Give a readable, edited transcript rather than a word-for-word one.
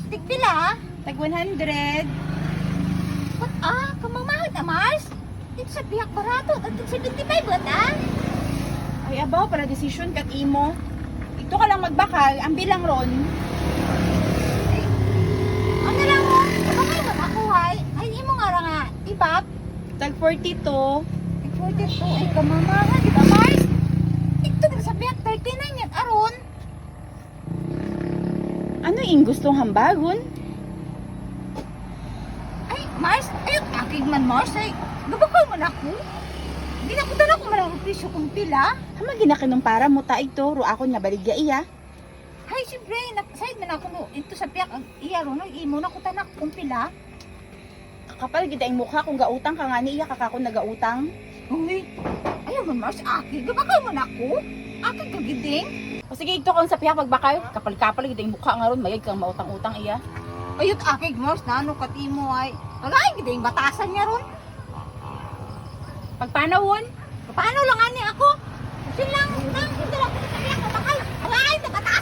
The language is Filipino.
Tigpila? Tag 100. What kamamahal na Mars? Dito sa biyak barato, dito sa 75 ba Ay abaw, para decision kat imo. Ito ka lang magbakal, ang bilang ron. Ano lang mo? Bakay mo nakuhay? Ay, imo nga ra nga. Ibab? Tag 42. Ay, 42. Ay, kamamahal, di ba Mars? Dito sa biyak 39 yan, aron. Ano yung gustong hambagon? Ay, Mars, ayun, akig man Mars, ay, gabakal mo na ako. Hindi na ko dala ko malang presyo kung pila. Hama ginakinong para mo ta ito, ro ako nga baligya iya. Ay, siyempre, side man ako no, ito sa piyak, ang iya ro, imo na ko tanak kung pila. Kapal gid ang mukha kung gautang ka nga ni iya kakako nagautang. Uy, ayaw man Mars, akig, gabakal mo na ako. Akig kagiding. O sige ito kung sa piyak magbakal, kapal-kapal gid ang mukha nga ron, mayag kang mautang-utang iya. Ayot akig Mars, nano katimo ay, kagain giding batasan niya ron. Pagpanawon, Paano lang ani ako? Kasi lang, hindi lang ko sa piyak, gabakal. Kagain na batasan.